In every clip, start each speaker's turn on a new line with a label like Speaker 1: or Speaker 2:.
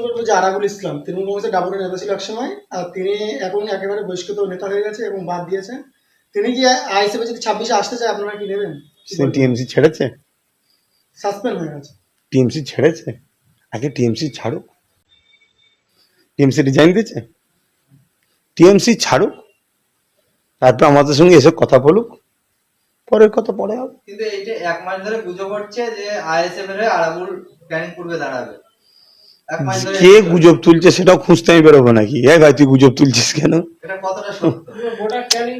Speaker 1: করবো যে আরাবুল ইসলাম তৃণমূল কংগ্রেসের ডাবুরের নেতা ছিল একসময়, আর তিনি এখন একেবারে বহিষ্কৃত নেতা হয়ে গেছে এবং বাদ দিয়েছেন। তিনি কি আইএসএফে যদি 26-এ আসতে চায় আপনারা কি নেবেন?
Speaker 2: টিএমসি ছেড়েছে,
Speaker 1: সাসপেন্ড হয়ে গেছে।
Speaker 2: টিএমসি ছেড়েছে, আগে টিএমসি ছাড়ুক। টিএমসি রিজাইন দিয়েছে, টিএমসি ছাড়ুক, তারপর আমাদের সঙ্গে এসে কথা বলুক, পরের কথা পরে হবে।
Speaker 3: কিন্তু এই যে 1 মাস ধরে গুজব হচ্ছে যে আইএসএফ এর আরাবুল ক্যানিং পূর্বে দাঁড়াবে, 1 মাস ধরে
Speaker 2: কে গুজব তুলছে সেটাও খুঁজতে আমি বেরোবো নাকি? ভাই তুই গুজব তুলছিস কেন?
Speaker 3: এটা কতটা সত্য?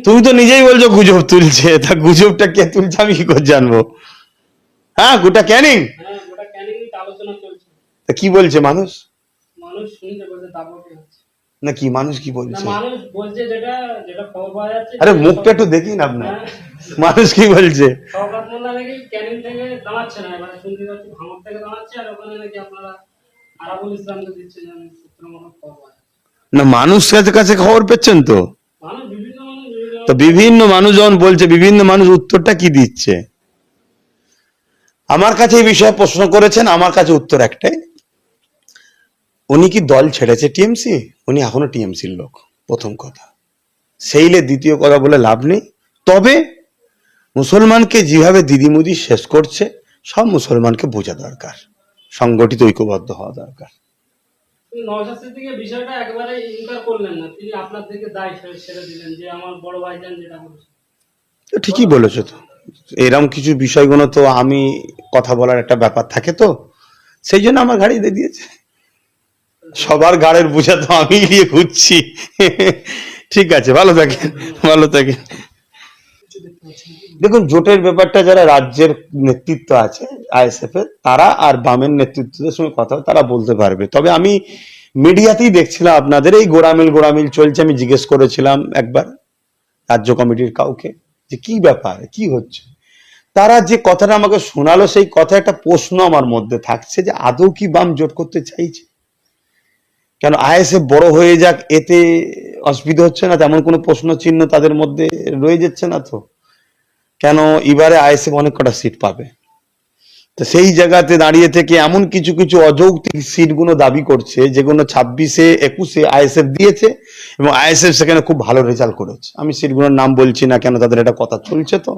Speaker 2: তুমি তো নিজেই বলছো গুজব তুলছে, তা গুজবটা কে তুলছে আমি কি করে জানবো? হ্যাঁ, গোটা ক্যানিং, তা কি বলছে মানুষ?
Speaker 4: মানুষ শুনতে বলছে দাবকে হচ্ছে
Speaker 2: না কি মানুষ কি বলছে?
Speaker 4: মানুষ বলছে যেটা যেটা খবর পাওয়া যাচ্ছে।
Speaker 2: আরে মুখটা একটু দেখি না আপনার, মানুষ কি বলছে?
Speaker 4: সরকার মোল্লা নাকি ক্যানিং থেকে দাঁড়াচ্ছে না, এবার শুনতে পাচ্ছি ভাঙর থেকে দাঁড়াচ্ছে, আর ওখানে নাকি আপনারা আরাবুল ইসলামকে দিচ্ছেন, আমি সূত্র মতো খবর পাওয়া যাচ্ছে।
Speaker 2: না মানুষ কাছে কাছে খবর পেচ্ছেন তো?
Speaker 4: মানুষ
Speaker 2: তো বিভিন্ন মানুষ যখন বলছে, বিভিন্ন মানুষ উত্তরটা কি দিচ্ছে? আমার কাছে এই বিষয়ে প্রশ্ন করেছেন, আমার কাছে উত্তর একটাই, উনি কি দল ছেড়েছে টিএমসি? উনি এখনো টিএমসির লোক, প্রথম কথা। সেইলে দ্বিতীয় কথা বলে লাভ নেই। তবে মুসলমানকে যেভাবে দিদি মোদি শেষ করছে, সব মুসলমানকে বোঝা দরকার, সংগঠিত ঐক্যবদ্ধ হওয়া দরকার।
Speaker 4: নওশাদ সিদ্দিকী বিষয়টা একেবারে ইনকার করলেন না, তিনি আপনার থেকে দায় ছেড়ে দিলেন যে আমার বড় ভাইজান যেটা বলেছে।
Speaker 2: ঠিকই বলেছো তো, এরকম কিছু বিষয়গুলো তো আমি কথা বলার একটা ব্যাপার থাকে, তো সেই জন্য আমার ঘাড়ি দিয়ে দিয়েছে। সবার ঘাড়ের বোঝা তো আমি নিয়ে ঘুরছি। ঠিক আছে, ভালো থাকেন, ভালো থাকেন। দেখুন, জোটের ব্যাপারটা যারা রাজ্যের নেতৃত্ব আছে আইএসএফ এর, তারা আর বামের নেতৃত্বদের সঙ্গে কথা তারা বলতে পারবে। তবে আমি মিডিয়াতেই দেখছিলাম আপনাদের এই গোড়ামিল চলছে, আমি জিজ্ঞেস করেছিলাম একবার রাজ্য কমিটির কাউকে যে কি ব্যাপার, কি হচ্ছে। তারা যে কথাটা আমাকে শোনালো, সেই কথা একটা প্রশ্ন আমার মধ্যে থাকছে যে আদৌ কি বাম জোট করতে চাইছে? কেন আইএসএফ বড় হয়ে যাক, এতে অসুবিধা হচ্ছে না? তেমন কোনো প্রশ্ন চিহ্ন তাদের মধ্যে রয়ে যাচ্ছে না তো? কেন এবারে আইএসএফ অনেক কটা সিট পাবে, তো সেই জায়গাতে দাঁড়িয়ে থেকে এমন কিছু কিছু অযৌক্তিক সিটগুলো দাবি করছে, যেগুলো 26-এ 21-এ আইএসএফ দিয়েছে এবং আইএসএফ সেখানে খুব ভালো রেজাল্ট করেছে। আমি সিটগুলোর নাম বলছি না, কেন তাদের এটা কথা চলছে তো।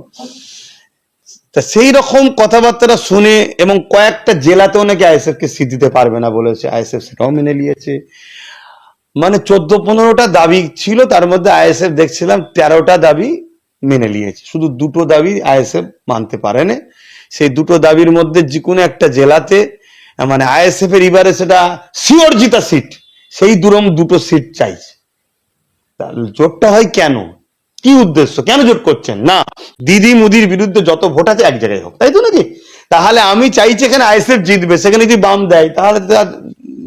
Speaker 2: তা সেই রকম কথাবার্তা শুনে এবং কয়েকটা জেলাতেও নাকি আইএসএফ কে সিট দিতে পারবে না বলেছে, আইএসএফ সেটাও মেনে নিয়েছে। মানে 14-15টা দাবি ছিল, তার মধ্যে আইএসএফ দেখছিলাম 13টা দাবি মেনে নিয়েছে, শুধু 2টো দাবি আইএসএফ মানতে পারেনি। সেই 2টো দাবির মধ্যে যে কোনো একটা জেলাতে মানে আইএসএফ এর এবারে সেটা শিওর জিতা সিট, সেই 2টো সিট চাইছে। জোটটা হয় কেন, কি উদ্দেশ্য, কেন জোট করছেন? না, দিদি মুদির বিরুদ্ধে যত ভোট আছে এক জায়গায় হোক, তাই তো নাকি? তাহলে আমি চাইছি এখানে আইএসএফ জিতবে, সেখানে যদি বাম দেয় তাহলে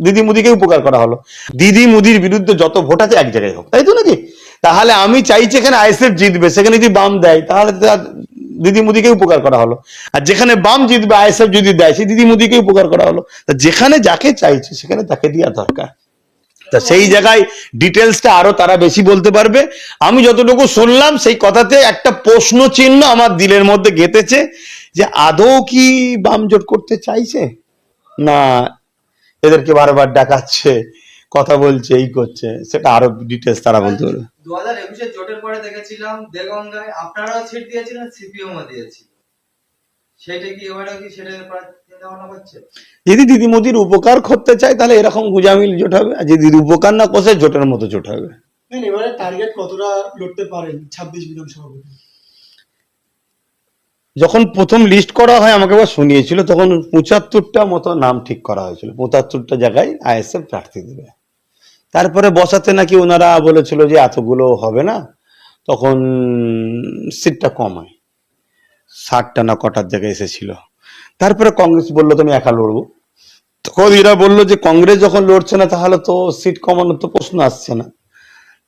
Speaker 2: দিদি মুদিকে উপকার করা হলো। দিদি মুদির বিরুদ্ধে যত ভোট আছে এক জায়গায় হোক, তাই তো নাকি? তাহলে আমি চাইছি এখানে আইএসএফ জিতবে, সেখানে যদি বাম দেয় তাহলে দিদি মুদিকে উপকার করা হলো। আর যেখানে বাম জিতবে আইএসএফ যদি দেয়, সেই দিদি মুদিকে উপকার করা হলো। তা যেখানে যাকে চাইছে সেখানে তাকে দেওয়া দরকার। তা সেই জায়গায় ডিটেলসটা আরো তারা বেশি বলতে পারবে। আমি যতটুকু শুনলাম সেই কথাতে একটা প্রশ্ন চিহ্ন আমার দিলের মধ্যে গেঁথেছে যে আদৌ কি বাম জোট করতে চাইছে, না এদেরকে বারবার ডাকাচ্ছে, কথা বলছে, এই করছে, সেটা আরো ডিটেলস তারা বলতে পারবে।
Speaker 3: 2021 এর জোটের পরে দেখেছিলাম দেগঙ্গায় আপনারাও সিট দিয়েছিলেন, সিপিএমও দিয়েছিল, সেটা কি এবারে কি সেটা চিন্তা ভাবনা করছে?
Speaker 2: যদি দিদি মোদির উপকার করতে চায় তাহলে এরকম গুজামিল জোট হবে, আর যদি উপকার না করছে জোটের মতো জোট হবে।
Speaker 1: এবারে টার্গেট কতটা লড়তে পারেন 26 বিধানসভা?
Speaker 2: যখন প্রথম লিস্ট করা হয় আমাকে আবার শুনিয়েছিল, তখন 75টা মতো নাম ঠিক করা হয়েছিল, 75টা জায়গায় আইএসএফ প্রার্থী দেবে। তারপরে বসাতে নাকি ওনারা বলেছিল যে এতগুলো হবে না, তখন সিটটা কম হয়, 60টা না কটার জায়গায় এসেছিল। তারপরে কংগ্রেস বললো তুমি একা লড়বো, তখন এরা বললো যে কংগ্রেস যখন লড়ছে না তাহলে তো সিট কমানোর তো প্রশ্ন আসছে না।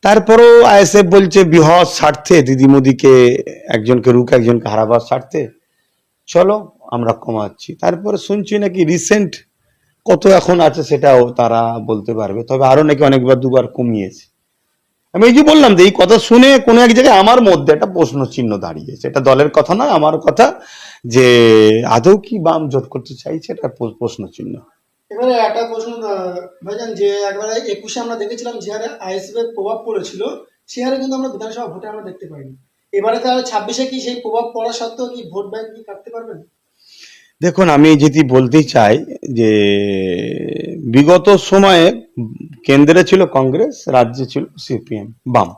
Speaker 2: তারপরেও আইএসএফ বলছে বৃহৎ স্বার্থে দিদি মোদিকে একজনকে একজনকে হারাবার স্বার্থে চলো আমরা কমাচ্ছি। তারপরে শুনছি নাকি রিসেন্ট কত এখন আছে সেটাও তারা বলতে পারবে, তবে আরো নাকি অনেকবার 2বার কমিয়েছে। আমি এই যে বললাম যে এই কথা শুনে কোনো এক জায়গায় আমার মধ্যে একটা প্রশ্ন চিহ্ন দাঁড়িয়েছে, এটা দলের কথা নয়, আমার কথা, যে আদৌ কি বাম জোট করতে চাইছে, এটা প্রশ্ন চিহ্ন।
Speaker 1: এবারে একটা প্রশ্ন ভাইজান, যে একবারে 21-এ আমরা দেখেছিলাম যে হারে আইএসএফ এর প্রভাব পড়েছিল, সে হারে কিন্তু আমরা বিধানসভা ভোটে আমরা দেখতে পাইনি। এবারে তাহলে 26-এ কি সেই প্রভাব পড়া সত্ত্বেও কি ভোট ব্যাংক কি কাটতে পারবেন?
Speaker 2: দেখুন, আমি যেটি বলতে চাই যে বিগত সময়ে কেন্দ্রে ছিল কংগ্রেস, রাজ্যে ছিল সিপিএম বাম।